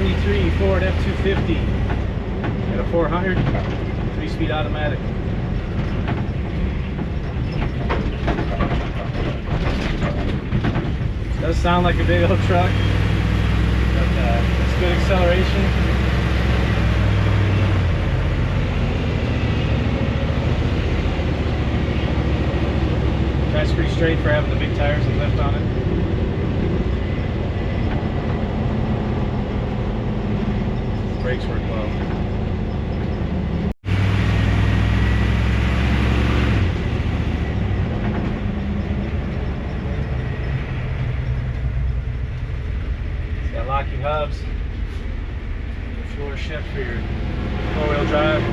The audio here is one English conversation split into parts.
73 Ford F250 at a 400, 3-speed automatic. Does sound like a big old truck, but it's good acceleration. That's pretty straight for having the big tires and lift on it. Brakes work well. It's got locking hubs, floor shift for your 4-wheel drive.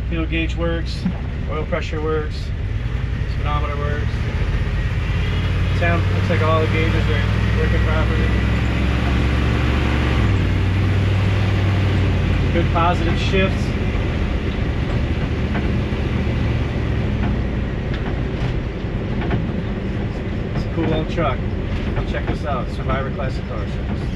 Fuel gauge works, oil pressure works, speedometer works. Looks like all the gauges are working properly. Good positive shifts. It's a cool little truck. Check this out, Survivor Classic Car Service.